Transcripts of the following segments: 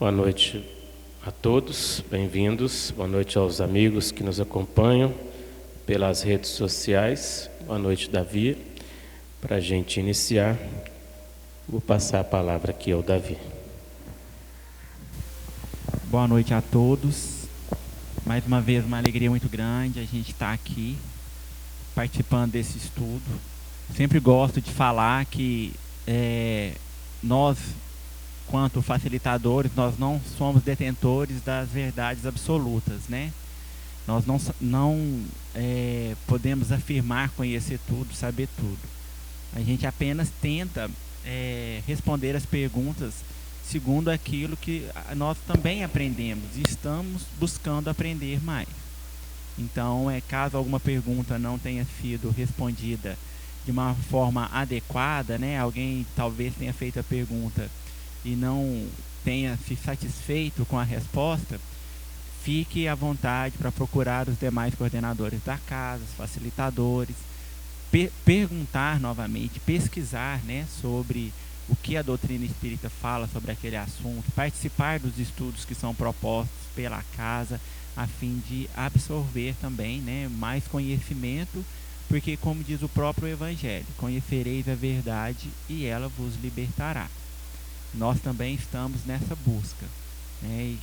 Boa noite a todos, bem-vindos. Boa noite aos amigos que nos acompanham pelas redes sociais. Boa noite, Davi. Para a gente iniciar, vou passar a palavra aqui ao Davi. Boa noite a todos. Mais uma vez, uma alegria muito grande a gente estar aqui participando desse estudo. Sempre gosto de falar que nós, quanto facilitadores, nós não somos detentores das verdades absolutas, né? Nós não podemos afirmar conhecer tudo, saber tudo. A gente apenas tenta responder as perguntas segundo aquilo que nós também aprendemos e estamos buscando aprender mais. Então, caso alguma pergunta não tenha sido respondida de uma forma adequada, né? Alguém talvez tenha feito a pergunta e não tenha se satisfeito com a resposta, fique à vontade para procurar os demais coordenadores da casa, os facilitadores, perguntar novamente, pesquisar, né, sobre o que a doutrina espírita fala sobre aquele assunto, participar dos estudos que são propostos pela casa, a fim de absorver também, né, mais conhecimento, porque, como diz o próprio Evangelho, conhecereis a verdade e ela vos libertará. Nós também estamos nessa busca, né, e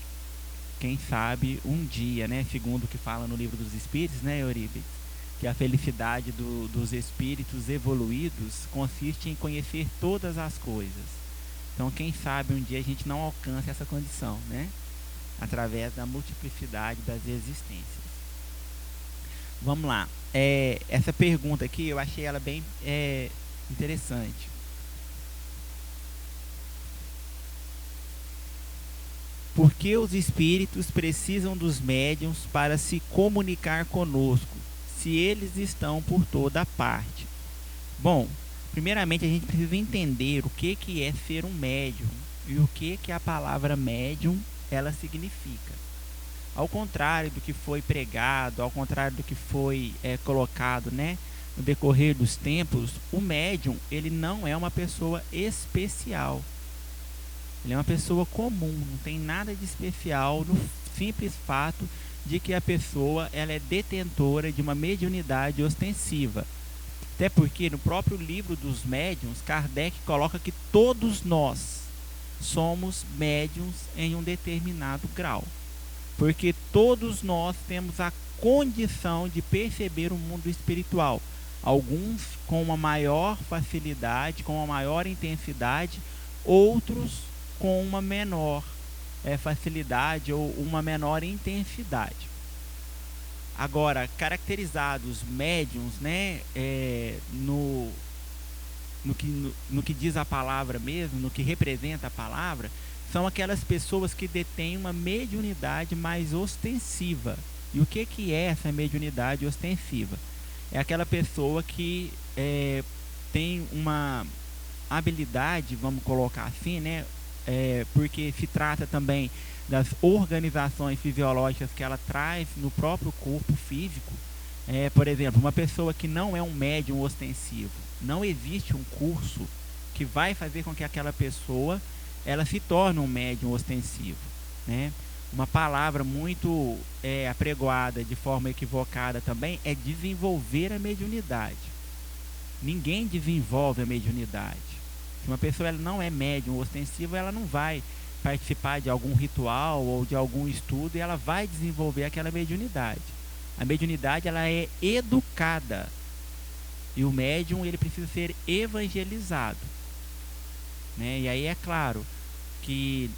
quem sabe um dia, né, segundo o que fala no Livro dos Espíritos, né, Eurípides, que a felicidade dos espíritos evoluídos consiste em conhecer todas as coisas. Então, quem sabe um dia a gente não alcança essa condição, né, através da multiplicidade das existências. Vamos lá. Essa pergunta aqui, eu achei ela bem interessante. Por que os espíritos precisam dos médiuns para se comunicar conosco, se eles estão por toda parte? Bom, primeiramente a gente precisa entender o que é ser um médium e o que a palavra médium ela significa. Ao contrário do que foi pregado, ao contrário do que foi colocado, né, no decorrer dos tempos, o médium ele não é uma pessoa especial. Ele é uma pessoa comum, não tem nada de especial no simples fato de que a pessoa ela é detentora de uma mediunidade ostensiva. Até porque no próprio livro dos médiuns, Kardec coloca que todos nós somos médiuns em um determinado grau. Porque todos nós temos a condição de perceber o mundo espiritual. Alguns com uma maior facilidade, com uma maior intensidade, outros com uma menor facilidade ou uma menor intensidade. Agora, caracterizados médiuns, né, no que diz a palavra mesmo, no que representa a palavra, são aquelas pessoas que detêm uma mediunidade mais ostensiva. E o que é essa mediunidade ostensiva? É aquela pessoa que tem uma habilidade, vamos colocar assim, né? Porque se trata também das organizações fisiológicas que ela traz no próprio corpo físico. Por exemplo, uma pessoa que não é um médium ostensivo, não existe um curso que vai fazer com que aquela pessoa ela se torne um médium ostensivo, né? Uma palavra muito apregoada de forma equivocada também é desenvolver a mediunidade. Ninguém desenvolve a mediunidade. Se uma pessoa ela não é médium ostensivo, ela não vai participar de algum ritual ou de algum estudo e ela vai desenvolver aquela mediunidade. A mediunidade ela é educada e o médium ele precisa ser evangelizado, né? E aí é claro que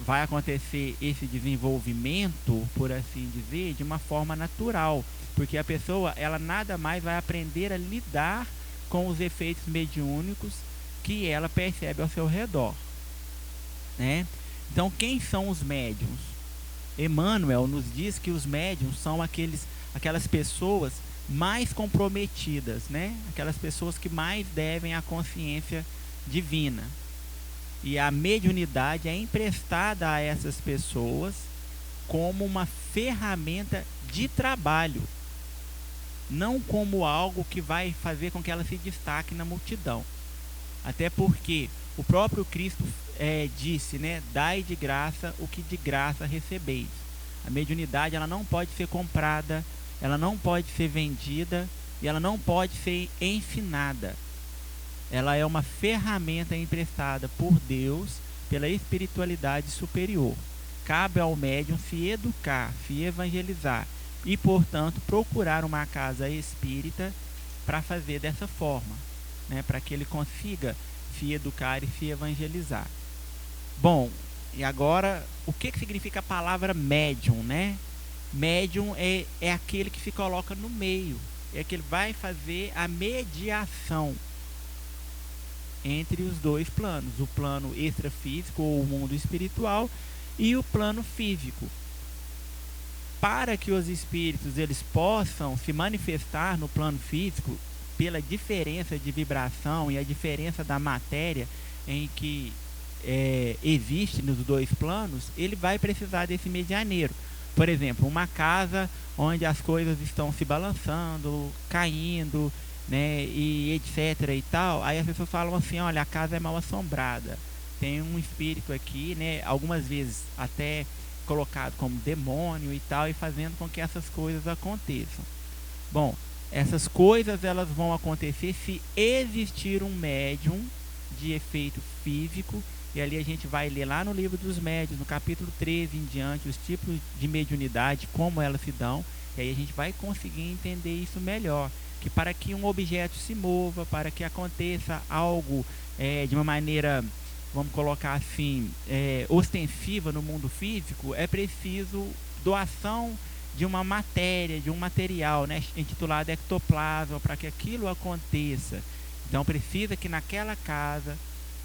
vai acontecer esse desenvolvimento, por assim dizer, de uma forma natural, porque a pessoa ela nada mais vai aprender a lidar com os efeitos mediúnicos que ela percebe ao seu redor, né? Então, quem são os médiuns? Emmanuel nos diz que os médiuns são aquelas pessoas mais comprometidas, né? Aquelas pessoas que mais devem à consciência divina. E a mediunidade é emprestada a essas pessoas como uma ferramenta de trabalho, não como algo que vai fazer com que ela se destaque na multidão. Até porque o próprio Cristo disse, né? Dai de graça o que de graça recebeis. A mediunidade, ela não pode ser comprada, ela não pode ser vendida e ela não pode ser ensinada. Ela é uma ferramenta emprestada por Deus, pela espiritualidade superior. Cabe ao médium se educar, se evangelizar e, portanto, procurar uma casa espírita para fazer dessa forma, né? Para que ele consiga se educar e se evangelizar. Bom, e agora, o que significa a palavra médium, né? Médium é aquele que se coloca no meio, é aquele que vai fazer a mediação entre os dois planos, o plano extrafísico ou o mundo espiritual e o plano físico. Para que os espíritos eles possam se manifestar no plano físico, pela diferença de vibração e a diferença da matéria em que existe nos dois planos, ele vai precisar desse medianeiro. Por exemplo, uma casa onde as coisas estão se balançando, caindo, né, e etc e tal, aí as pessoas falam assim, olha, a casa é mal assombrada, tem um espírito aqui, né, algumas vezes até colocado como demônio e tal, e fazendo com que essas coisas aconteçam. Bom, essas coisas elas vão acontecer se existir um médium de efeito físico, e ali a gente vai ler lá no livro dos médiuns, no capítulo 13 em diante, os tipos de mediunidade, como elas se dão, e aí a gente vai conseguir entender isso melhor, que para que um objeto se mova, para que aconteça algo de uma maneira, vamos colocar assim, ostensiva no mundo físico, é preciso doação de uma matéria, de um material, né, intitulado ectoplasma, para que aquilo aconteça. Então precisa que naquela casa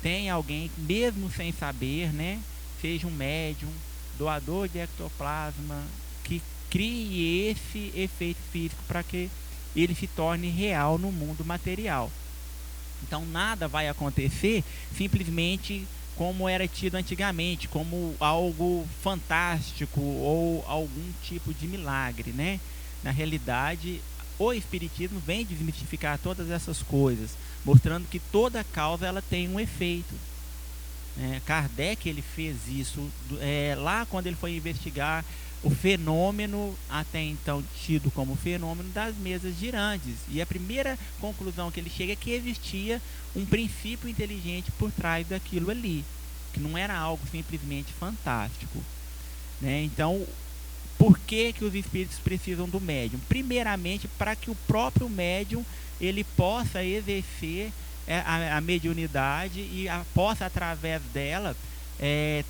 tenha alguém, mesmo sem saber, né, seja um médium, doador de ectoplasma, que crie esse efeito físico para que ele se torne real no mundo material. Então nada vai acontecer simplesmente como era tido antigamente, como algo fantástico ou algum tipo de milagre, né? Na realidade, o Espiritismo vem desmistificar todas essas coisas, mostrando que toda causa ela tem um efeito. Kardec ele fez isso lá quando ele foi investigar o fenômeno, até então tido como fenômeno das mesas girantes. E a primeira conclusão que ele chega é que existia um princípio inteligente por trás daquilo ali, que não era algo simplesmente fantástico, né? Então, por que os espíritos precisam do médium? Primeiramente, para que o próprio médium ele possa exercer a mediunidade e possa, através dela,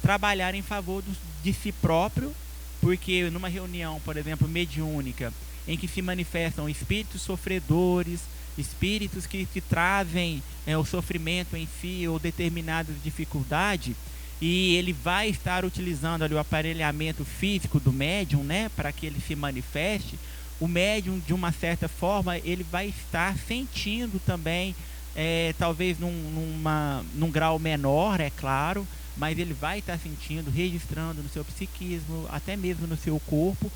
trabalhar em favor de si próprio, porque numa reunião, por exemplo, mediúnica, em que se manifestam espíritos sofredores, espíritos que trazem o sofrimento em si ou determinadas dificuldades, e ele vai estar utilizando ali o aparelhamento físico do médium, né, para que ele se manifeste, o médium, de uma certa forma, ele vai estar sentindo também, talvez num grau menor, é claro, mas ele vai estar sentindo, registrando no seu psiquismo, até mesmo no seu corpo,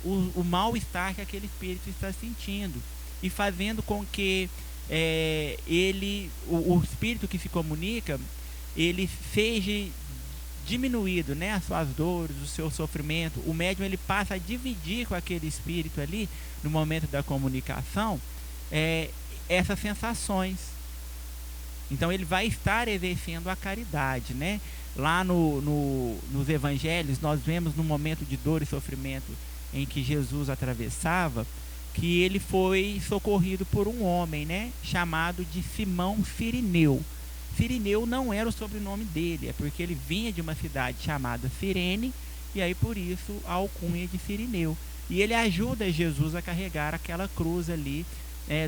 o mal-estar que aquele espírito está sentindo, e fazendo com que o espírito que se comunica, ele seja diminuído, né, as suas dores, o seu sofrimento. O médium ele passa a dividir com aquele espírito ali, no momento da comunicação, essas sensações. Então ele vai estar exercendo a caridade, né? Lá nos evangelhos nós vemos, no momento de dor e sofrimento em que Jesus atravessava, que ele foi socorrido por um homem, né, chamado de Simão Cirineu. Cirineu não era o sobrenome dele, é porque ele vinha de uma cidade chamada Cirene, e aí por isso a alcunha de Cirineu. E ele ajuda Jesus a carregar aquela cruz ali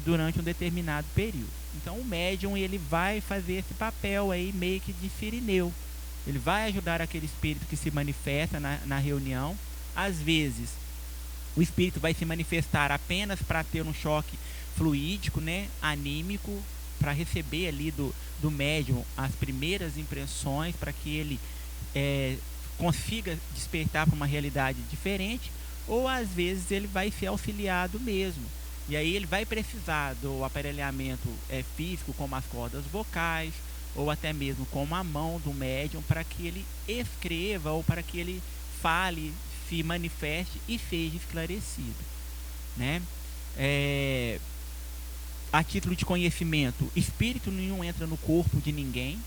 durante um determinado período. Então o médium ele vai fazer esse papel aí meio que de Cirineu. Ele vai ajudar aquele espírito que se manifesta na reunião. Às vezes o espírito vai se manifestar apenas para ter um choque fluídico, né, anímico, para receber ali do médium as primeiras impressões, para que ele consiga despertar para uma realidade diferente, ou às vezes ele vai ser auxiliado mesmo. E aí ele vai precisar do aparelhamento físico, como as cordas vocais, ou até mesmo com a mão do médium, para que ele escreva ou para que ele fale, se manifeste e seja esclarecido, né? A título de conhecimento, espírito nenhum entra no corpo de ninguém,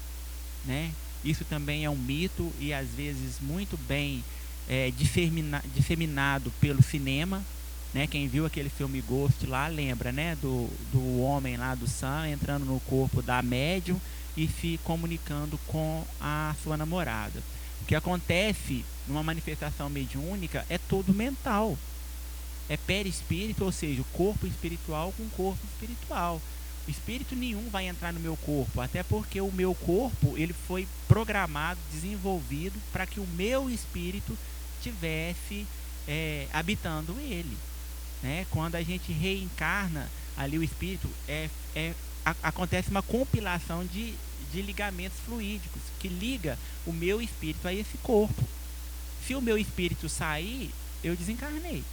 né? Isso também é um mito e às vezes muito bem disseminado pelo cinema, né? Quem viu aquele filme Ghost lá lembra, né? Do homem lá do Sam entrando no corpo da médium e se comunicando com a sua namorada. O que acontece numa manifestação mediúnica é todo mental. É perispírito, ou seja, o corpo espiritual com o corpo espiritual. Espírito nenhum vai entrar no meu corpo, até porque o meu corpo ele foi programado, desenvolvido para que o meu espírito tivesse habitando ele, né? Quando a gente reencarna ali o espírito, acontece uma compilação de ligamentos fluídicos que liga o meu espírito a esse corpo. Se o meu espírito sair, eu desencarnei.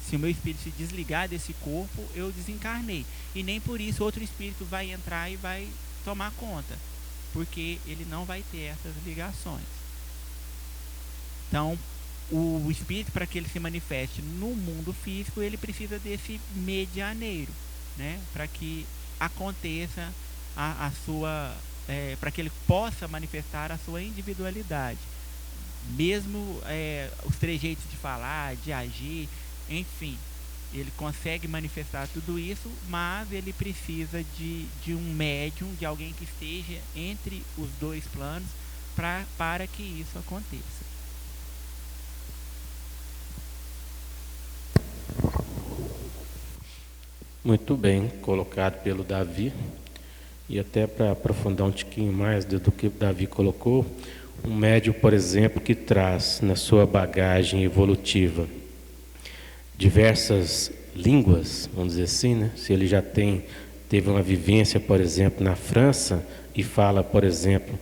Se o meu espírito se desligar desse corpo, eu desencarnei. E nem por isso outro espírito vai entrar e vai tomar conta, porque ele não vai ter essas ligações. Então, o espírito, para que ele se manifeste no mundo físico, ele precisa desse medianeiro, né? Para que aconteça a sua... para que ele possa manifestar a sua individualidade. Mesmo os trejeitos de falar, de agir, enfim, ele consegue manifestar tudo isso, mas ele precisa de um médium, de alguém que esteja entre os dois planos para que isso aconteça. Muito bem colocado pelo Davi. E até para aprofundar um tiquinho mais do que o Davi colocou, um médium, por exemplo, que traz na sua bagagem evolutiva diversas línguas, vamos dizer assim, né? Se ele já teve uma vivência, por exemplo, na França e fala, por exemplo,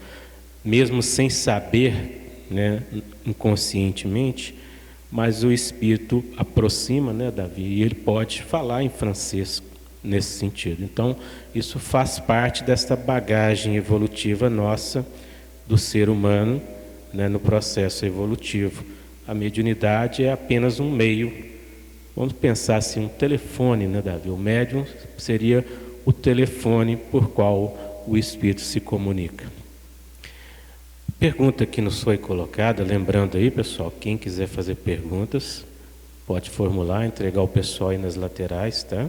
mesmo sem saber, né, inconscientemente, mas o espírito aproxima, né, Davi, e ele pode falar em francês nesse sentido. Então, isso faz parte desta bagagem evolutiva nossa do ser humano, né, no processo evolutivo. A mediunidade é apenas um meio. Vamos pensar assim, um telefone, né, Davi? O médium seria o telefone por qual o espírito se comunica. Pergunta que nos foi colocada, lembrando aí, pessoal, quem quiser fazer perguntas, pode formular, entregar ao pessoal aí nas laterais, tá?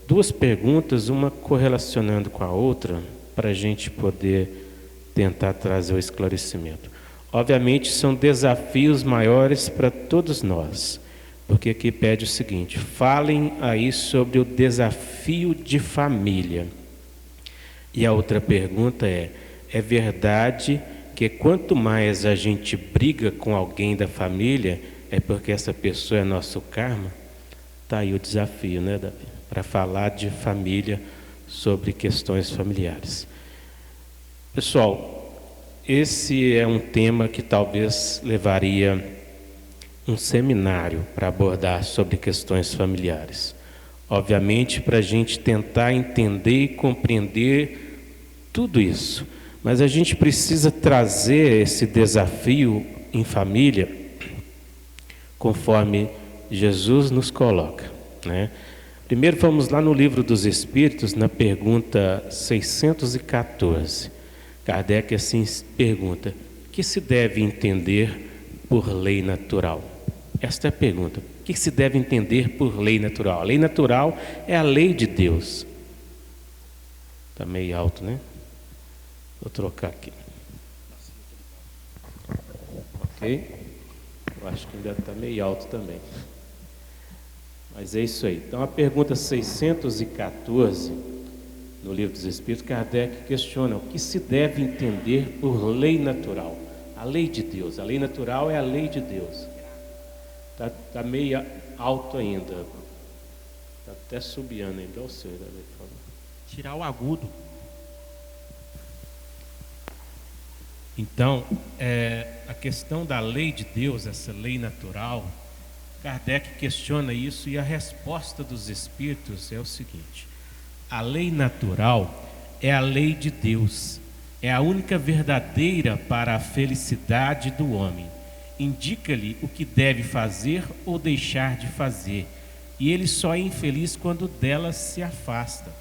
Duas perguntas, uma correlacionando com a outra, para a gente poder tentar trazer o esclarecimento. Obviamente são desafios maiores para todos nós, porque aqui pede o seguinte: falem aí sobre o desafio de família. E a outra pergunta é verdade que quanto mais a gente briga com alguém da família, é porque essa pessoa é nosso karma? Está aí o desafio, né, Davi? Para falar de família, sobre questões familiares. Pessoal, esse é um tema que talvez levaria um seminário para abordar sobre questões familiares. Obviamente, para a gente tentar entender e compreender tudo isso. Mas a gente precisa trazer esse desafio em família conforme Jesus nos coloca, né? Primeiro vamos lá no Livro dos Espíritos, na pergunta 614. Kardec assim pergunta: o que se deve entender por lei natural? Esta é a pergunta. O que se deve entender por lei natural? A lei natural é a lei de Deus. Está meio alto, né? Vou trocar aqui. Ok? Eu acho que ainda está meio alto também. Mas é isso aí. Então a pergunta 614, no Livro dos Espíritos, Kardec questiona o que se deve entender por lei natural. A lei de Deus. A lei natural é a lei de Deus. Está meio alto ainda. Está até subindo ainda. Olha o seu, Davi, por favor. Tirar o agudo. Então, a questão da lei de Deus, essa lei natural, Kardec questiona isso e a resposta dos espíritos é o seguinte: a lei natural é a lei de Deus. É a única verdadeira para a felicidade do homem. Indica-lhe o que deve fazer ou deixar de fazer, e ele só é infeliz quando dela se afasta.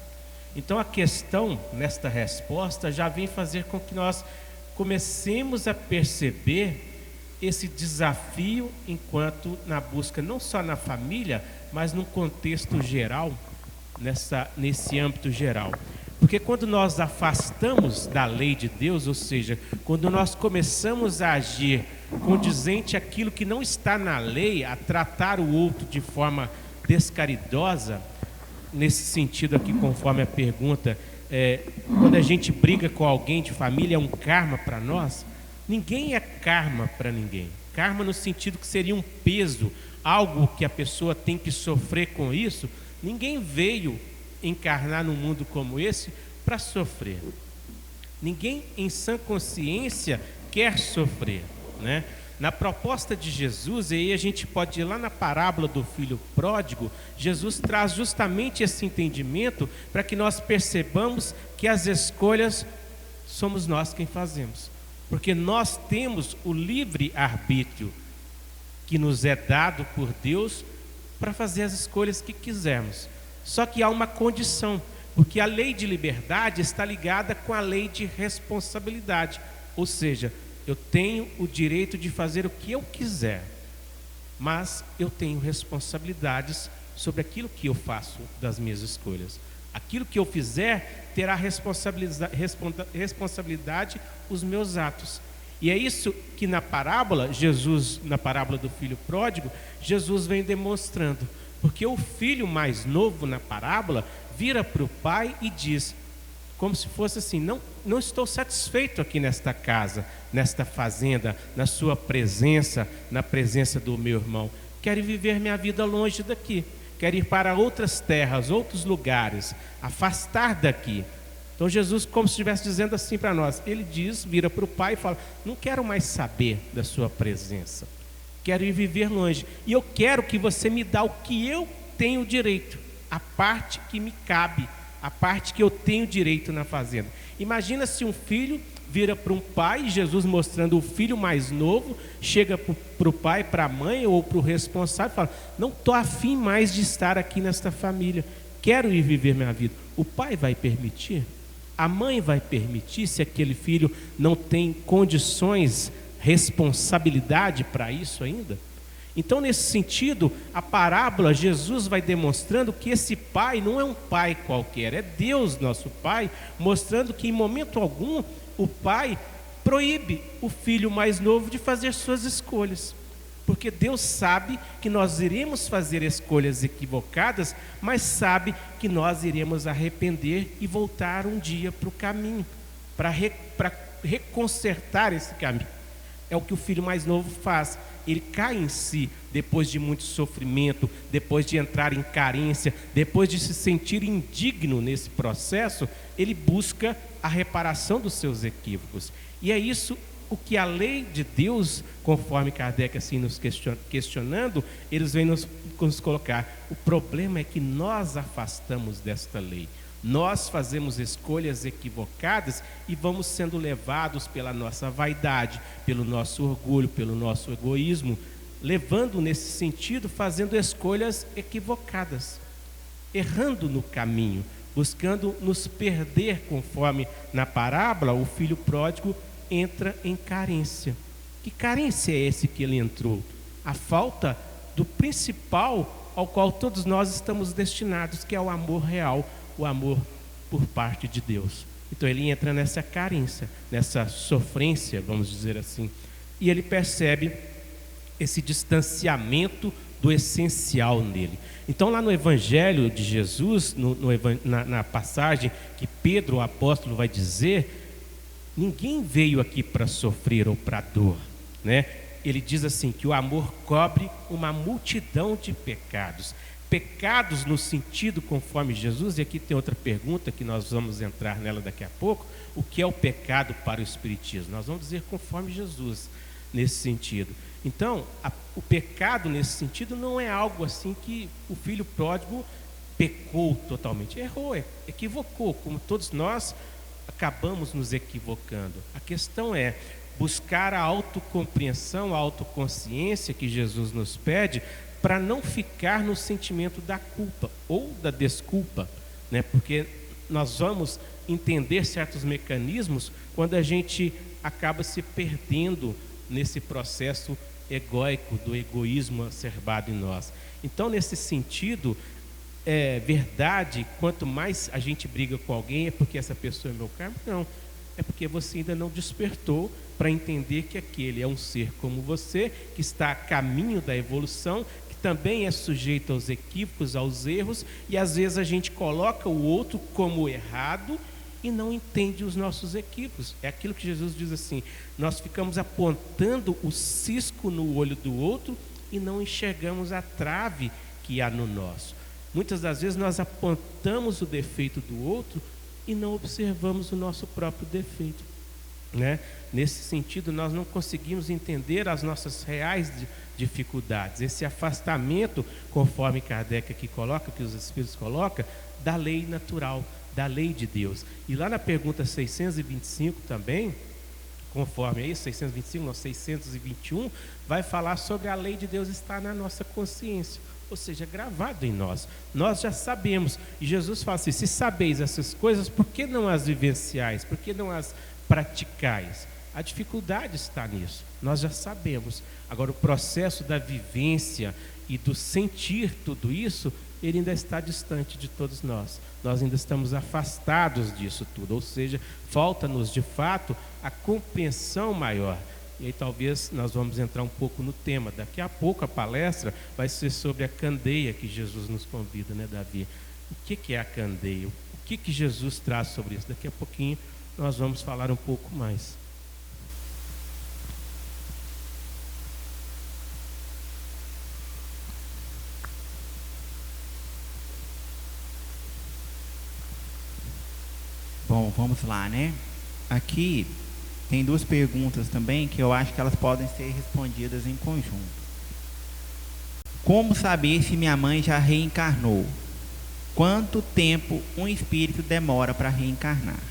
Então a questão nesta resposta já vem fazer com que nós comecemos a perceber esse desafio enquanto na busca, não só na família, mas num contexto geral, nesse âmbito geral. Porque quando nós afastamos da lei de Deus, ou seja, quando nós começamos a agir condizente àquilo que não está na lei, a tratar o outro de forma descaridosa, nesse sentido aqui, conforme a pergunta, quando a gente briga com alguém de família, é um karma para nós? Ninguém é karma para ninguém. Karma no sentido que seria um peso, algo que a pessoa tem que sofrer com isso. Ninguém veio encarnar num mundo como esse para sofrer. Ninguém em sã consciência quer sofrer, né? Na proposta de Jesus, e aí a gente pode ir lá na parábola do filho pródigo, Jesus traz justamente esse entendimento para que nós percebamos que as escolhas somos nós quem fazemos. Porque nós temos o livre arbítrio que nos é dado por Deus para fazer as escolhas que quisermos. Só que há uma condição, porque a lei de liberdade está ligada com a lei de responsabilidade. Ou seja, eu tenho o direito de fazer o que eu quiser, mas eu tenho responsabilidades sobre aquilo que eu faço das minhas escolhas. Aquilo que eu fizer terá responsabilidade os meus atos. E é isso que na parábola do filho pródigo, Jesus vem demonstrando. Porque o filho mais novo na parábola vira para o pai e diz, como se fosse assim, não estou satisfeito aqui nesta casa, nesta fazenda, na sua presença, na presença do meu irmão. Quero viver minha vida longe daqui. Quero ir para outras terras, outros lugares, afastar daqui. Então Jesus, como se estivesse dizendo assim para nós, ele diz, vira para o pai e fala, não quero mais saber da sua presença. Quero ir viver longe. E eu quero que você me dá o que eu tenho direito, a parte que me cabe, a parte que eu tenho direito na fazenda. Imagina se um filho vira para um pai, Jesus mostrando o filho mais novo, chega para o pai, para a mãe ou para o responsável e fala, não estou afim mais de estar aqui nesta família, quero ir viver minha vida. O pai vai permitir? A mãe vai permitir se aquele filho não tem condições, responsabilidade para isso ainda? Então, nesse sentido, a parábola, Jesus vai demonstrando que esse pai não é um pai qualquer, é Deus nosso pai, mostrando que em momento algum o pai proíbe o filho mais novo de fazer suas escolhas. Porque Deus sabe que nós iremos fazer escolhas equivocadas, mas sabe que nós iremos arrepender e voltar um dia para o caminho, para reconsertar esse caminho. É o que o filho mais novo faz. Ele cai em si depois de muito sofrimento, depois de entrar em carência, depois de se sentir indigno nesse processo, ele busca a reparação dos seus equívocos. E é isso o que a lei de Deus, conforme Kardec assim nos questionando, eles vêm nos colocar. O problema é que nós afastamos desta lei. Nós fazemos escolhas equivocadas e vamos sendo levados pela nossa vaidade, pelo nosso orgulho, pelo nosso egoísmo, levando nesse sentido, fazendo escolhas equivocadas, errando no caminho, buscando nos perder, conforme na parábola o filho pródigo entra em carência. Que carência é esse que ele entrou? A falta do principal ao qual todos nós estamos destinados, que é o amor real, o amor por parte de Deus. Então ele entra nessa carência, nessa sofrência, vamos dizer assim, e ele percebe esse distanciamento do essencial nele. Então lá no Evangelho de Jesus, na passagem que Pedro, o apóstolo, vai dizer, ninguém veio aqui para sofrer ou para dor, né? Ele diz assim, que o amor cobre uma multidão de pecados. Pecados no sentido conforme Jesus, e aqui tem outra pergunta que nós vamos entrar nela daqui a pouco, o que é o pecado para o Espiritismo? Nós vamos dizer conforme Jesus, nesse sentido. Então, o pecado nesse sentido não é algo assim que o filho pródigo pecou totalmente. Errou, equivocou, como todos nós acabamos nos equivocando. A questão é buscar a autocompreensão, a autoconsciência que Jesus nos pede, para não ficar no sentimento da culpa ou da desculpa, né? Porque nós vamos entender certos mecanismos quando a gente acaba se perdendo nesse processo egóico, do egoísmo acerbado em nós. Então, nesse sentido, é verdade, quanto mais a gente briga com alguém, é porque essa pessoa é meu karma? Não, é porque você ainda não despertou para entender que aquele é um ser como você, que está a caminho da evolução, que também é sujeito aos equívocos, aos erros, e às vezes a gente coloca o outro como errado e não entende os nossos equívocos. É aquilo que Jesus diz assim: nós ficamos apontando o cisco no olho do outro e não enxergamos a trave que há no nosso. Muitas das vezes nós apontamos o defeito do outro e não observamos o nosso próprio defeito, né? Nesse sentido, nós não conseguimos entender as nossas reais dificuldades. Esse afastamento, conforme Kardec aqui coloca, que os Espíritos colocam, da lei natural, da lei de Deus. E lá na pergunta 625 também, conforme aí, 625, não, 621, vai falar sobre a lei de Deus estar na nossa consciência, ou seja, gravado em nós. Nós já sabemos, e Jesus fala assim: se sabeis essas coisas, por que não as vivenciais? Por que não as praticais? A dificuldade está nisso, nós já sabemos. Agora, o processo da vivência e do sentir tudo isso, ele ainda está distante de todos nós. Nós ainda estamos afastados disso tudo, ou seja, falta-nos de fato a compreensão maior. E aí talvez nós vamos entrar um pouco no tema. Daqui a pouco a palestra vai ser sobre a candeia que Jesus nos convida, né, Davi? O que é a candeia? O que Jesus traz sobre isso? Daqui a pouquinho nós vamos falar um pouco mais. Bom, vamos lá, né? Aqui tem duas perguntas também que eu acho que elas podem ser respondidas em conjunto. Como saber se minha mãe já reencarnou? Quanto tempo um espírito demora para reencarnar?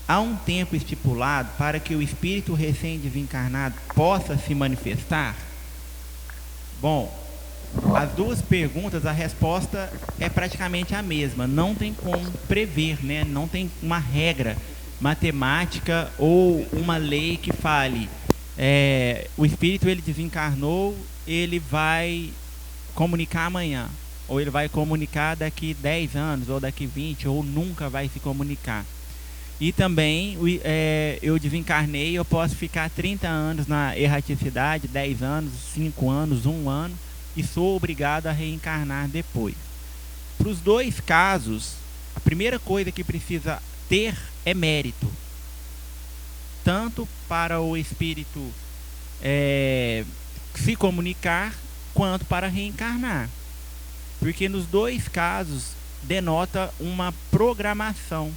Há um tempo estipulado para que o espírito recém-desencarnado possa se manifestar? Bom, as duas perguntas, a resposta é praticamente a mesma. Não tem como prever, né? Não tem uma regra matemática ou uma lei que fale o espírito, ele desencarnou, ele vai comunicar amanhã, ou ele vai comunicar daqui 10 anos, ou daqui 20, ou nunca vai se comunicar. E também eu desencarnei, eu posso ficar 30 anos na erraticidade, 10 anos, 5 anos, 1 ano, e sou obrigado a reencarnar depois. Para os dois casos, a primeira coisa que precisa ter é mérito, tanto para o espírito se comunicar, quanto para reencarnar, porque nos dois casos denota uma programação,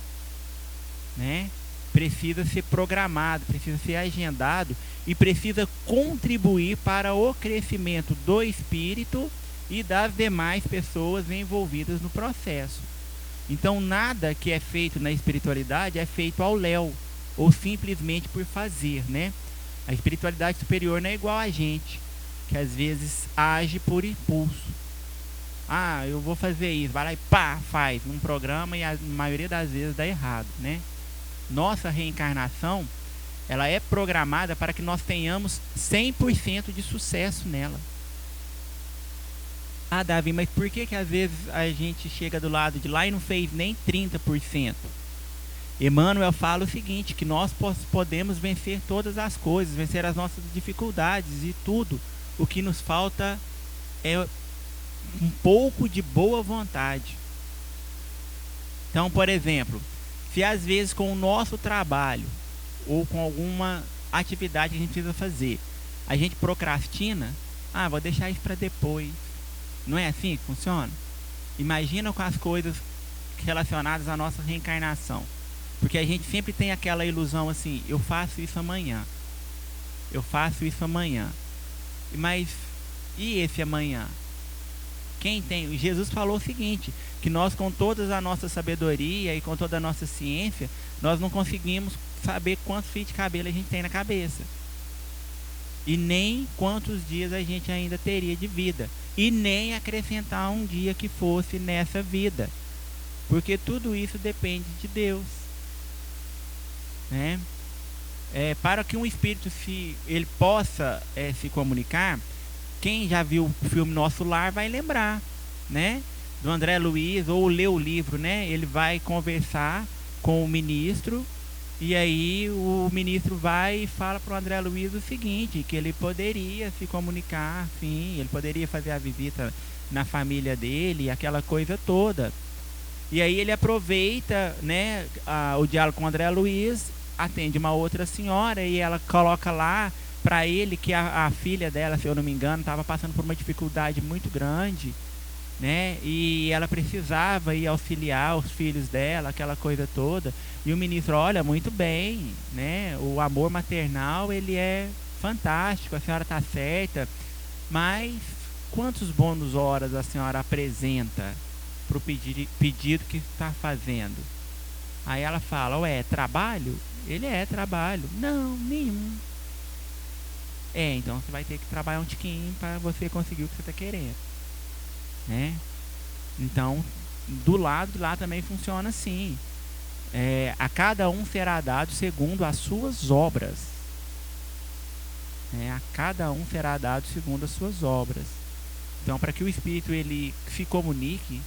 né? Precisa ser programado, precisa ser agendado e precisa contribuir para o crescimento do espírito e das demais pessoas envolvidas no processo. Então, nada que é feito na espiritualidade é feito ao léu, ou simplesmente por fazer, né? A espiritualidade superior não é igual a gente, que às vezes age por impulso. Ah, eu vou fazer isso, vai lá e pá, faz num programa, e a maioria das vezes dá errado, né? Nossa reencarnação, ela é programada para que nós tenhamos 100% de sucesso nela. Ah, Davi, mas por que às vezes a gente chega do lado de lá e não fez nem 30%? Emmanuel fala o seguinte, que nós podemos vencer todas as coisas, vencer as nossas dificuldades e tudo. O que nos falta é um pouco de boa vontade. Então, por exemplo, se às vezes com o nosso trabalho ou com alguma atividade que a gente precisa fazer, a gente procrastina, vou deixar isso para depois. Não é assim que funciona? Imagina com as coisas relacionadas à nossa reencarnação. Porque a gente sempre tem aquela ilusão assim, eu faço isso amanhã. Eu faço isso amanhã. Mas e esse amanhã? Jesus falou o seguinte, que nós com toda a nossa sabedoria e com toda a nossa ciência, nós não conseguimos saber quantos fios de cabelo a gente tem na cabeça. E nem quantos dias a gente ainda teria de vida. E nem acrescentar um dia que fosse nessa vida. Porque tudo isso depende de Deus. Né? Para que um espírito ele possa se comunicar, quem já viu o filme Nosso Lar vai lembrar, né? Do André Luiz, ou leu o livro, né? Ele vai conversar com o ministro, e aí o ministro vai e fala para o André Luiz o seguinte, que ele poderia se comunicar, sim, ele poderia fazer a visita na família dele, aquela coisa toda. E aí ele aproveita, né, o diálogo com o André Luiz, atende uma outra senhora e ela coloca lá para ele que a filha dela, se eu não me engano, estava passando por uma dificuldade muito grande, né? E ela precisava ir auxiliar os filhos dela, aquela coisa toda. E o ministro, olha, muito bem, né? O amor maternal, ele é fantástico, a senhora está certa, mas quantos bônus horas a senhora apresenta para o pedido que está fazendo? Aí ela fala, ué, trabalho? Ele trabalho. Não, nenhum. Então você vai ter que trabalhar um tiquinho para você conseguir o que você está querendo, né? Então, do lado de lá também funciona assim. A cada um será dado segundo as suas obras. A cada um será dado segundo as suas obras. Então, para que o Espírito ele se comunique,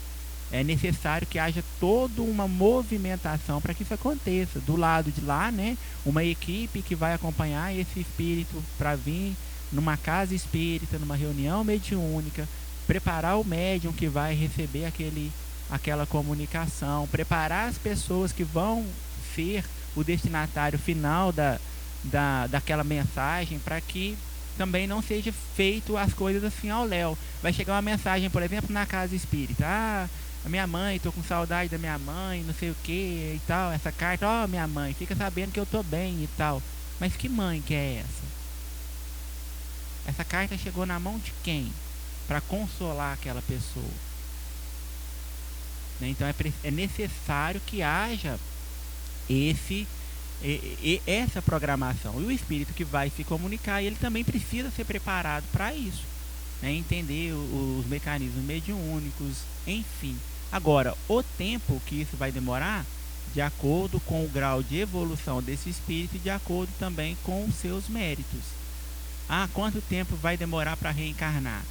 é necessário que haja toda uma movimentação para que isso aconteça. Do lado de lá, né, uma equipe que vai acompanhar esse espírito para vir numa casa espírita, numa reunião mediúnica, preparar o médium que vai receber aquela comunicação, preparar as pessoas que vão ser o destinatário final daquela mensagem, para que também não seja feito as coisas assim ao léu. Vai chegar uma mensagem, por exemplo, na casa espírita, a minha mãe, tô com saudade da minha mãe, não sei o que e tal, essa carta, minha mãe, fica sabendo que eu tô bem e tal. Mas que mãe que é essa? Essa carta chegou na mão de quem? Para consolar aquela pessoa. Então é necessário que haja essa programação. E o espírito que vai se comunicar, ele também precisa ser preparado para isso, né? Entender os mecanismos mediúnicos, enfim. Agora, o tempo que isso vai demorar, de acordo com o grau de evolução desse espírito e de acordo também com os seus méritos. Quanto tempo vai demorar para reencarnar?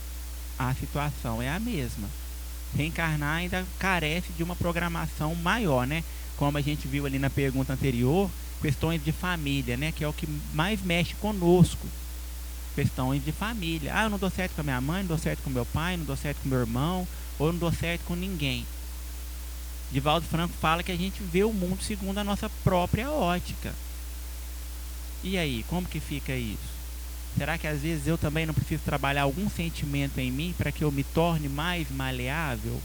A situação é a mesma. Reencarnar ainda carece de uma programação maior, né? Como a gente viu ali na pergunta anterior, questões de família, né? Que é o que mais mexe conosco. Questões de família. Eu não dou certo com a minha mãe, não dou certo com meu pai, não dou certo com meu irmão, ou não dou certo com ninguém. Divaldo Franco fala que a gente vê o mundo segundo a nossa própria ótica. E aí, como que fica isso? Será que às vezes eu também não preciso trabalhar algum sentimento em mim para que eu me torne mais maleável?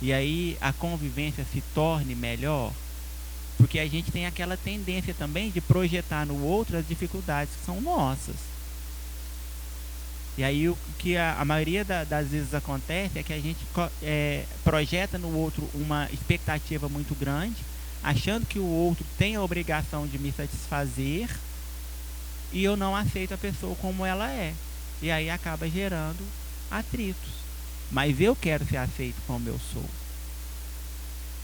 E aí a convivência se torne melhor? Porque a gente tem aquela tendência também de projetar no outro as dificuldades que são nossas. E aí o que a maioria das vezes acontece é que a gente projeta no outro uma expectativa muito grande, achando que o outro tem a obrigação de me satisfazer, e eu não aceito a pessoa como ela é. E aí acaba gerando atritos. Mas eu quero ser aceito como eu sou,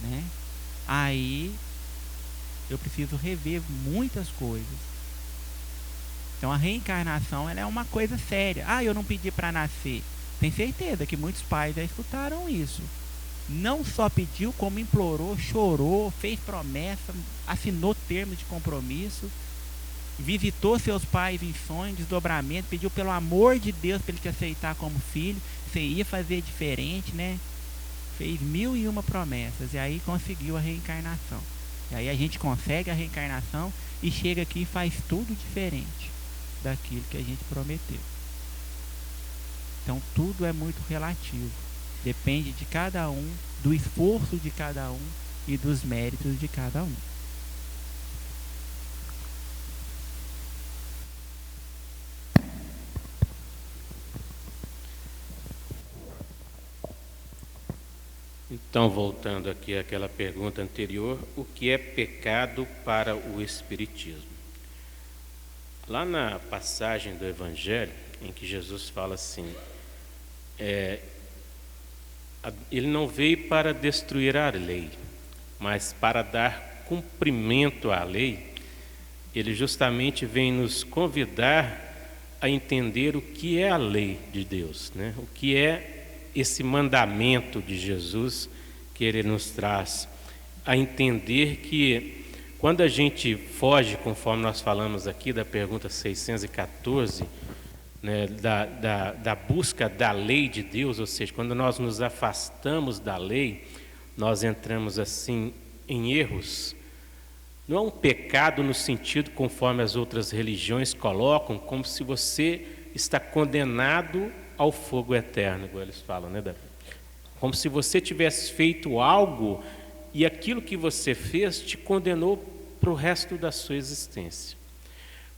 né? Aí eu preciso rever muitas coisas. Então a reencarnação, ela é uma coisa séria. Eu não pedi para nascer. Tem certeza que muitos pais já escutaram isso. Não só pediu, como implorou, chorou, fez promessa, assinou termos de compromisso, visitou seus pais em sonho, desdobramento, pediu pelo amor de Deus para ele te aceitar como filho. Você ia fazer diferente, né? Fez 1001 promessas e aí conseguiu a reencarnação. E aí a gente consegue a reencarnação e chega aqui e faz tudo diferente daquilo que a gente prometeu. Então tudo é muito relativo. Depende de cada um, do esforço de cada um e dos méritos de cada um. Então, voltando aqui àquela pergunta anterior, o que é pecado para o Espiritismo? Lá na passagem do Evangelho, em que Jesus fala assim, ele não veio para destruir a lei, mas para dar cumprimento à lei. Ele justamente vem nos convidar a entender o que é a lei de Deus, né? O que é esse mandamento de Jesus que ele nos traz, a entender que quando a gente foge, conforme nós falamos aqui da pergunta 614, né, da busca da lei de Deus, ou seja, quando nós nos afastamos da lei, nós entramos assim em erros. Não é um pecado no sentido conforme as outras religiões colocam, como se você está condenado ao fogo eterno, igual eles falam, né, Davi? Como se você tivesse feito algo e aquilo que você fez te condenou para o resto da sua existência.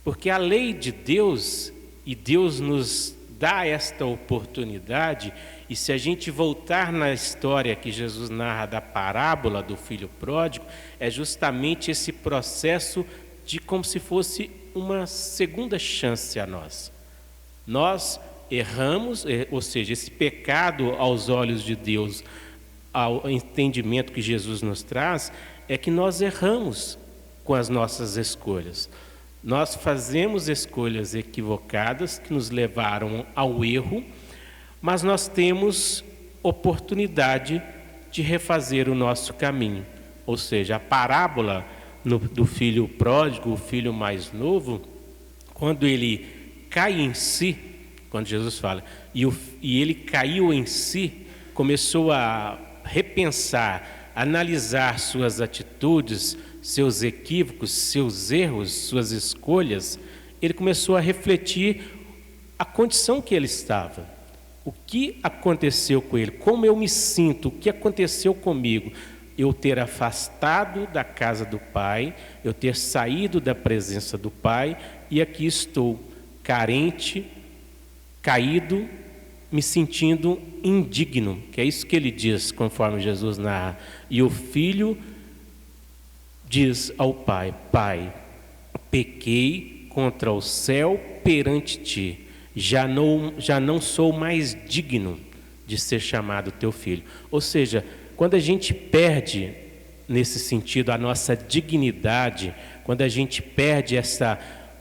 Porque a lei de Deus, e Deus nos dá esta oportunidade, e se a gente voltar na história que Jesus narra da parábola do filho pródigo, é justamente esse processo de como se fosse uma segunda chance a nós. Nós erramos, ou seja, esse pecado aos olhos de Deus, ao entendimento que Jesus nos traz, é que nós erramos com as nossas escolhas. Nós fazemos escolhas equivocadas que nos levaram ao erro, mas nós temos oportunidade de refazer o nosso caminho. Ou seja, a parábola do filho pródigo, o filho mais novo, quando ele cai em si, quando Jesus fala, e ele caiu em si, começou a repensar, analisar suas atitudes, seus equívocos, seus erros, suas escolhas, ele começou a refletir a condição que ele estava. O que aconteceu com ele? Como eu me sinto? O que aconteceu comigo? Eu ter afastado da casa do Pai, eu ter saído da presença do Pai, e aqui estou, carente, caído, me sentindo indigno, que é isso que ele diz, conforme Jesus narra. E o filho diz ao Pai: Pai, pequei contra o céu perante ti, já não sou mais digno de ser chamado teu filho. Ou seja, quando a gente perde, nesse sentido, a nossa dignidade, quando a gente perde essa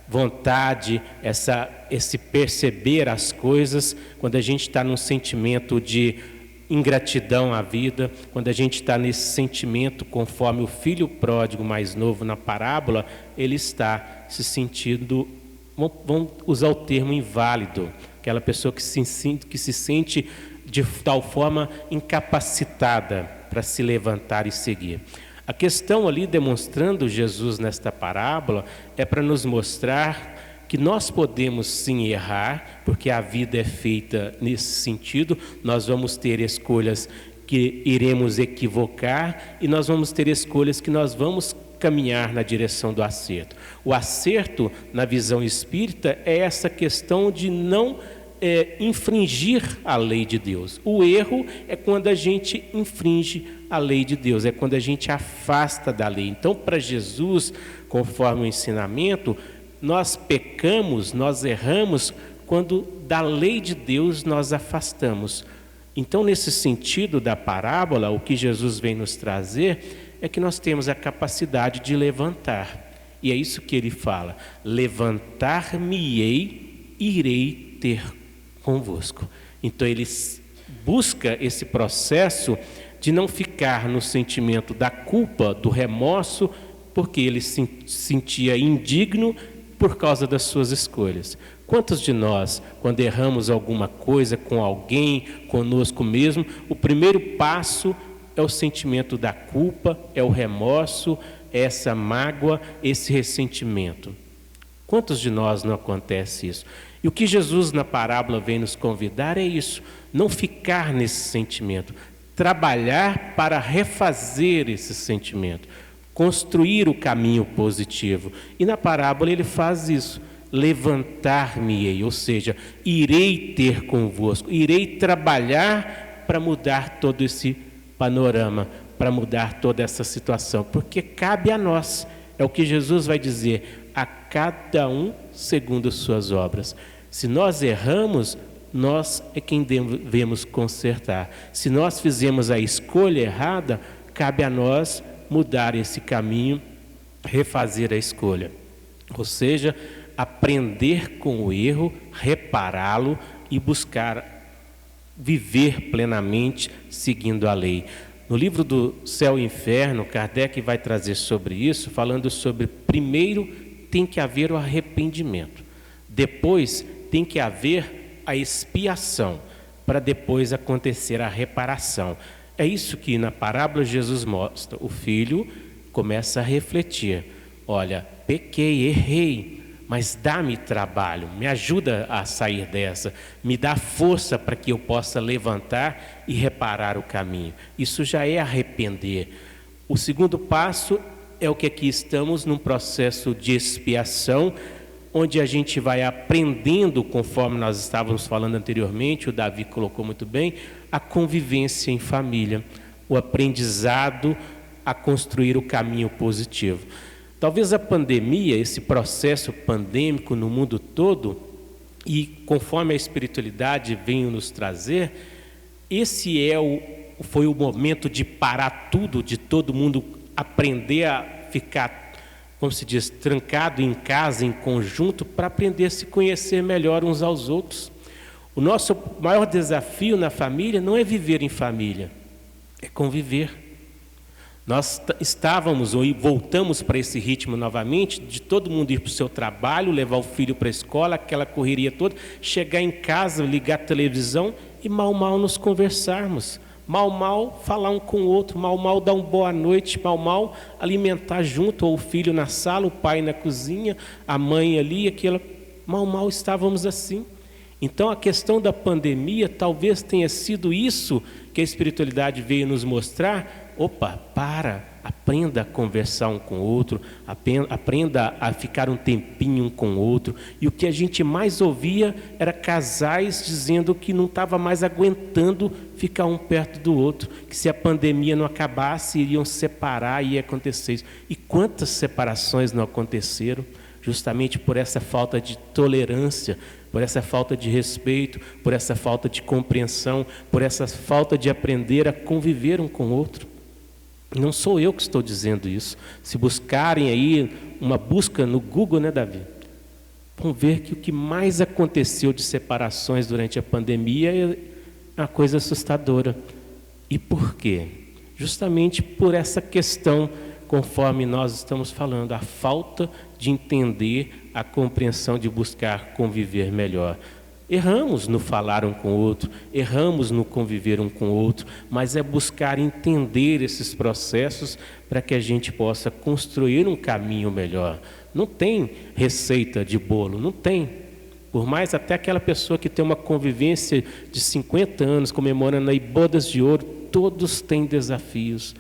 vontade, esse perceber as coisas, quando a gente está num sentimento de ingratidão à vida, quando a gente está nesse sentimento, conforme o filho pródigo mais novo na parábola, ele está se sentindo, vamos usar o termo inválido, aquela pessoa que se sente de tal forma incapacitada para se levantar e seguir. A questão ali, demonstrando Jesus nesta parábola, é para nos mostrar que nós podemos sim errar, porque a vida é feita nesse sentido. Nós vamos ter escolhas que iremos equivocar e nós vamos ter escolhas que nós vamos caminhar na direção do acerto. O acerto, na visão espírita, é essa questão de não infringir a lei de Deus. O erro é quando a gente infringe a lei de Deus, é quando a gente afasta da lei. Então, para Jesus, conforme o ensinamento, nós pecamos, nós erramos quando da lei de Deus nós afastamos. Então, nesse sentido da parábola, o que Jesus vem nos trazer é que nós temos a capacidade de levantar. E é isso que ele fala: levantar-me-ei, irei ter convosco. Então ele busca esse processo de não ficar no sentimento da culpa, do remorso, porque ele se sentia indigno por causa das suas escolhas. Quantos de nós, quando erramos alguma coisa com alguém, conosco mesmo, o primeiro passo é o sentimento da culpa, é o remorso, é essa mágoa, esse ressentimento? Quantos de nós não acontece isso? E o que Jesus na parábola vem nos convidar é isso: não ficar nesse sentimento, trabalhar para refazer esse sentimento, construir o caminho positivo. E na parábola ele faz isso: levantar-me-ei, ou seja, irei ter convosco, irei trabalhar para mudar todo esse panorama para mudar toda essa situação, porque cabe a nós, é o que Jesus vai dizer, a cada um segundo as suas obras. Se nós erramos, nós é quem devemos consertar. Se nós fizemos a escolha errada, cabe a nós mudar esse caminho, refazer a escolha. Ou seja, aprender com o erro, repará-lo e buscar viver plenamente seguindo a lei. No livro do Céu e Inferno, Kardec vai trazer sobre isso, falando sobre, primeiro tem que haver o arrependimento, depois tem que haver a expiação, para depois acontecer a reparação. É isso que na parábola Jesus mostra. O filho começa a refletir: olha, pequei, errei, mas dá-me trabalho, me ajuda a sair dessa, me dá força para que eu possa levantar e reparar o caminho. Isso já é arrepender. O segundo passo é o que aqui estamos num processo de expiação, onde a gente vai aprendendo, conforme nós estávamos falando anteriormente, o Davi colocou muito bem, a convivência em família, o aprendizado a construir o caminho positivo. Talvez a pandemia, esse processo pandêmico no mundo todo, e conforme a espiritualidade veio nos trazer, esse foi o momento de parar tudo, de todo mundo aprender a ficar, como se diz, trancado em casa, em conjunto, para aprender a se conhecer melhor uns aos outros. O nosso maior desafio na família não é viver em família, é conviver. Nós estávamos ou voltamos para esse ritmo novamente, de todo mundo ir para o seu trabalho, levar o filho para a escola, aquela correria toda, chegar em casa, ligar a televisão e mal nos conversarmos. Mal falar um com o outro, mal dar uma boa noite, mal alimentar junto, ou o filho na sala, o pai na cozinha, a mãe ali, aquela, mal estávamos assim. Então a questão da pandemia talvez tenha sido isso que a espiritualidade veio nos mostrar. Opa, aprenda a conversar um com o outro, aprenda a ficar um tempinho um com o outro. E o que a gente mais ouvia era casais dizendo que não estava mais aguentando ficar um perto do outro, que se a pandemia não acabasse, iriam se separar e ia acontecer isso. E quantas separações não aconteceram, justamente por essa falta de tolerância, por essa falta de respeito, por essa falta de compreensão, por essa falta de aprender a conviver um com o outro. Não sou eu que estou dizendo isso. Se buscarem aí uma busca no Google, né, Davi? Vão ver que o que mais aconteceu de separações durante a pandemia é uma coisa assustadora. E por quê? Justamente por essa questão, conforme nós estamos falando, a falta de entender, a compreensão de buscar conviver melhor. Erramos no falar um com o outro, erramos no conviver um com o outro, mas é buscar entender esses processos para que a gente possa construir um caminho melhor. Não tem receita de bolo, não tem. Por mais até aquela pessoa que tem uma convivência de 50 anos, comemorando aí bodas de ouro, todos têm desafios,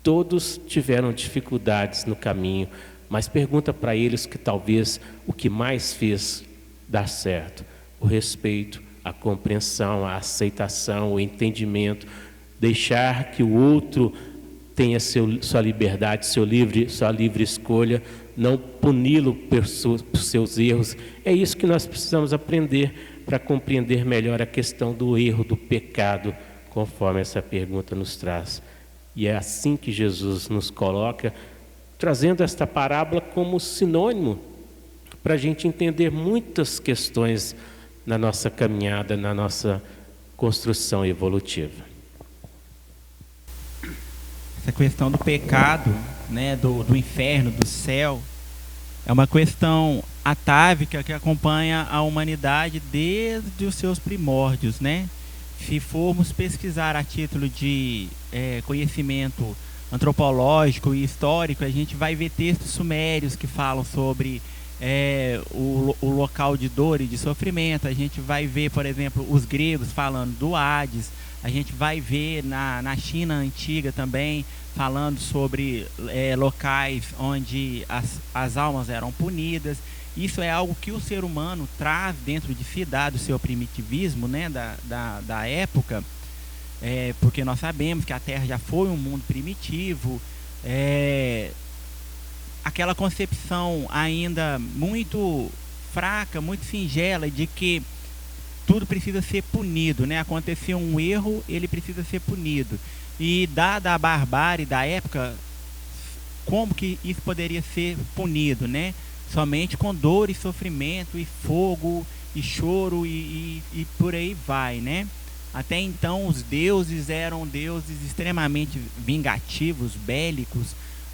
todos tiveram dificuldades no caminho, mas pergunta para eles que talvez o que mais fez dar certo. O respeito, a compreensão, a aceitação, o entendimento, deixar que o outro tenha sua liberdade, sua livre escolha, não puni-lo por seus erros. É isso que nós precisamos aprender para compreender melhor a questão do erro, do pecado, conforme essa pergunta nos traz. E é assim que Jesus nos coloca, trazendo esta parábola como sinônimo para a gente entender muitas questões na nossa caminhada, na nossa construção evolutiva. Essa questão do pecado, né, do inferno, do céu, é uma questão atávica que acompanha a humanidade desde os seus primórdios, né? Se formos pesquisar a título de conhecimento antropológico e histórico, a gente vai ver textos sumérios que falam sobre o local de dor e de sofrimento. A gente vai ver, por exemplo, os gregos falando do Hades. A gente vai ver na China antiga também falando sobre locais onde as almas eram punidas. Isso é algo que o ser humano traz dentro de si, dado o seu primitivismo, né, da época, porque nós sabemos que a Terra já foi um mundo primitivo, aquela concepção ainda muito fraca, muito singela de que tudo precisa ser punido, né? Aconteceu um erro, ele precisa ser punido. E dada a barbárie da época, como que isso poderia ser punido, né? Somente com dor e sofrimento e fogo e choro e por aí vai, né? Até então os deuses eram deuses extremamente vingativos, bélicos,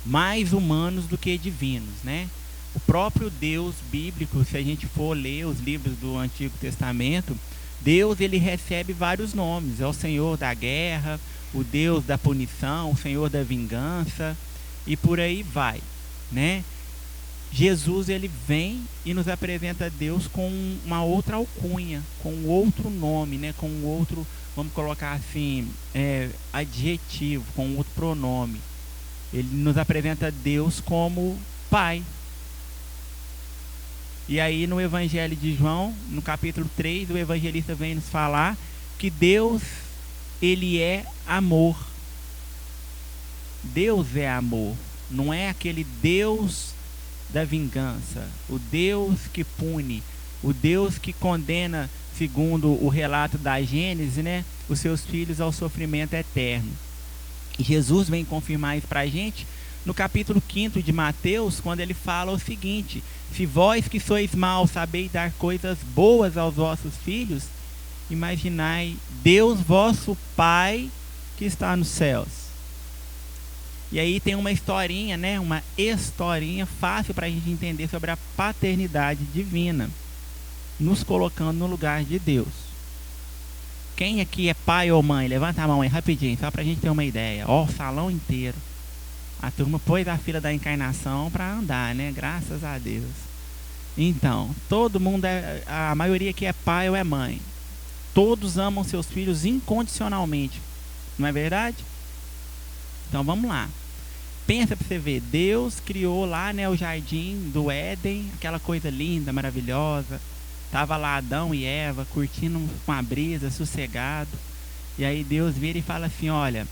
mais humanos do que divinos, né? O próprio Deus bíblico, se a gente for ler os livros do Antigo Testamento, Deus ele recebe vários nomes. É o Senhor da guerra, o Deus da punição, o Senhor da vingança e por aí vai, né? Jesus ele vem e nos apresenta Deus com uma outra alcunha, com outro nome, né? Com outro, vamos colocar assim, adjetivo, com outro pronome. Ele nos apresenta Deus como Pai. E aí no Evangelho de João, no capítulo 3, o evangelista vem nos falar que Deus, ele é amor. Deus é amor. Não é aquele Deus da vingança, o Deus que pune, o Deus que condena, segundo o relato da Gênesis, né, os seus filhos ao sofrimento eterno. E Jesus vem confirmar isso para a gente no capítulo 5 de Mateus, quando ele fala o seguinte: se vós que sois maus sabeis dar coisas boas aos vossos filhos, imaginai Deus vosso Pai que está nos céus. E aí tem uma historinha, né? Uma historinha fácil para a gente entender sobre a paternidade divina, nos colocando no lugar de Deus. Quem aqui é pai ou mãe? Levanta a mão aí rapidinho, só para a gente ter uma ideia. Ó, o salão inteiro. A turma pôs a fila da encarnação para andar, né? Graças a Deus. Então, todo mundo, a maioria aqui é pai ou é mãe. Todos amam seus filhos incondicionalmente. Não é verdade? Então vamos lá. Pensa para você ver, Deus criou lá, né, o jardim do Éden, aquela coisa linda, maravilhosa. Tava lá Adão e Eva curtindo uma brisa, sossegado. E aí Deus vira e fala assim: olha,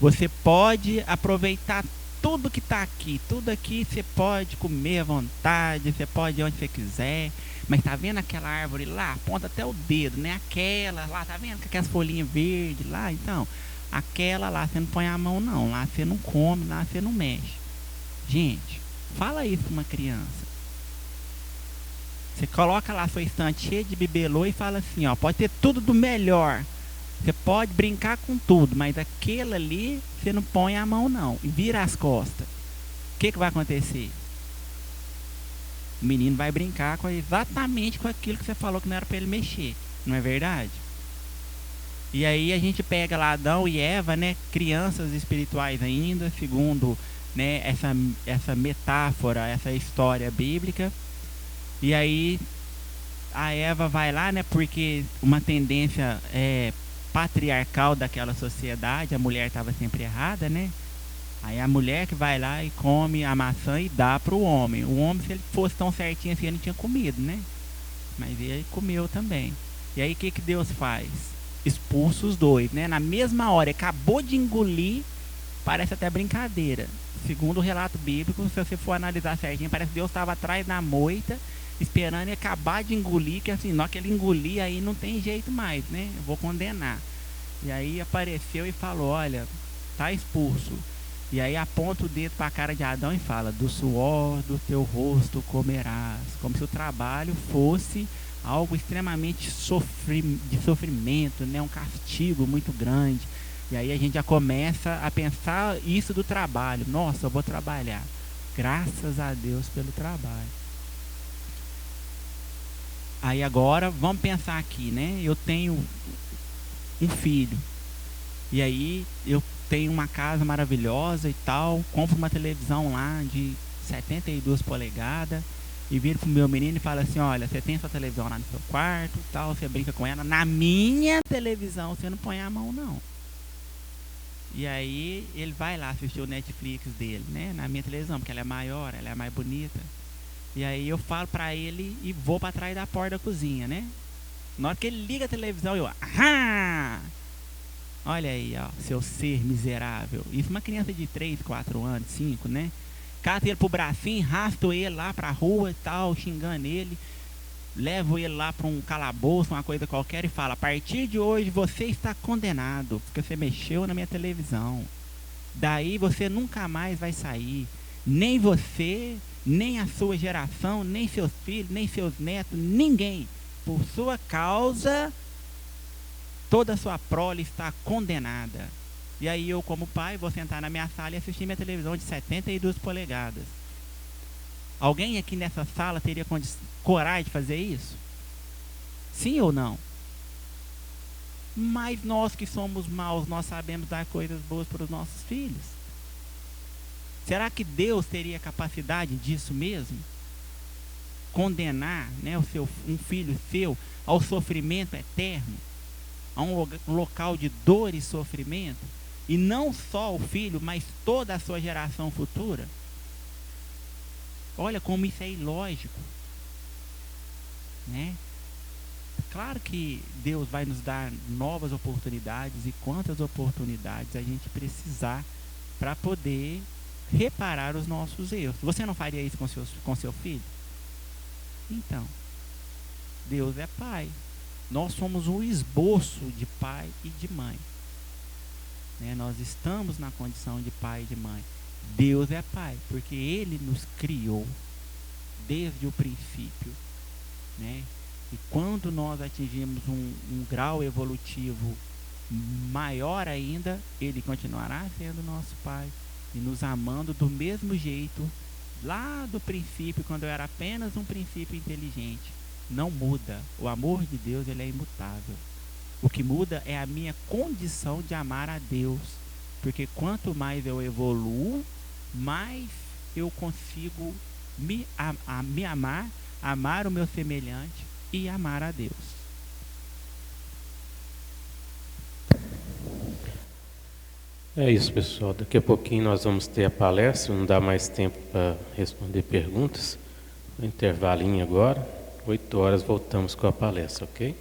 você pode aproveitar tudo que está aqui, tudo aqui você pode comer à vontade, você pode ir onde você quiser, mas tá vendo aquela árvore lá? Aponta até o dedo, né? Aquela lá, tá vendo com aquelas folhinhas verdes lá? Então, aquela lá você não põe a mão não, lá você não come, lá você não mexe. Gente, fala isso para uma criança. Você coloca lá a sua estante cheia de bibelô e fala assim, ó, pode ter tudo do melhor. Você pode brincar com tudo, mas aquele ali você não põe a mão não. E vira as costas. O que vai acontecer? O menino vai brincar exatamente com aquilo que você falou que não era para ele mexer. Não é verdade? E aí a gente pega lá Adão e Eva, né, crianças espirituais ainda, segundo, né, essa metáfora, essa história bíblica. E aí a Eva vai lá, né, porque uma tendência patriarcal daquela sociedade, a mulher estava sempre errada, né? Aí a mulher que vai lá e come a maçã e dá para o homem. O homem, se ele fosse tão certinho assim, ele não tinha comido, né? Mas ele comeu também. E aí o que Deus faz? Expulsa os dois, né? Na mesma hora, acabou de engolir, parece até brincadeira. Segundo o relato bíblico, se você for analisar certinho, parece que Deus estava atrás da moita, esperando ele acabar de engolir, que assim, na hora que ele engolir, aí não tem jeito mais, né? Eu vou condenar. E aí apareceu e falou, olha, tá expulso. E aí aponta o dedo para a cara de Adão e fala, do suor do teu rosto comerás. Como se o trabalho fosse algo extremamente de sofrimento, né? Um castigo muito grande. E aí a gente já começa a pensar isso do trabalho. Nossa, eu vou trabalhar. Graças a Deus pelo trabalho. Aí agora, vamos pensar aqui, né? Eu tenho um filho. E aí eu tenho uma casa maravilhosa e tal. Compro uma televisão lá de 72 polegadas. E viro pro meu menino e falo assim, olha, você tem sua televisão lá no seu quarto e tal. Você brinca com ela. Na minha televisão você não põe a mão não. E aí ele vai lá assistir o Netflix dele, né? Na minha televisão, porque ela é maior, ela é mais bonita. E aí eu falo pra ele e vou pra trás da porta da cozinha, né? Na hora que ele liga a televisão, eu... Ahá! Olha aí, ó, seu ser miserável. Isso uma criança de 3, 4 anos, 5, né? Cata ele pro bracinho, arrasto ele lá pra rua e tal, xingando ele. Levo ele lá para um calabouço, uma coisa qualquer e fala: a partir de hoje você está condenado, porque você mexeu na minha televisão. Daí você nunca mais vai sair. Nem você, nem a sua geração, nem seus filhos, nem seus netos, ninguém. Por sua causa, toda a sua prole está condenada. E aí eu, como pai, vou sentar na minha sala e assistir minha televisão de 72 polegadas. Alguém aqui nessa sala teria coragem de fazer isso? Sim ou não? Mas nós que somos maus, nós sabemos dar coisas boas para os nossos filhos. Será que Deus teria capacidade disso mesmo? Condenar, né, um filho seu ao sofrimento eterno, a um local de dor e sofrimento, e não só o filho, mas toda a sua geração futura? Olha como isso é ilógico, né? Claro que Deus vai nos dar novas oportunidades, e quantas oportunidades a gente precisar para poder reparar os nossos erros. Você não faria isso com seu filho? Então, Deus é pai. Nós somos um esboço de pai e de mãe, né? Nós estamos na condição de pai e de mãe. Deus é pai, porque Ele nos criou desde o princípio, né? E quando nós atingimos um grau evolutivo maior ainda, Ele continuará sendo nosso pai e nos amando do mesmo jeito, lá do princípio, quando eu era apenas um princípio inteligente. Não muda. O amor de Deus, ele é imutável. O que muda é a minha condição de amar a Deus, porque quanto mais eu evoluo, mais eu consigo me amar, amar o meu semelhante e amar a Deus. É isso, pessoal. Daqui a pouquinho nós vamos ter a palestra. Não dá mais tempo para responder perguntas. Um intervalinho agora. 8 horas voltamos com a palestra, ok?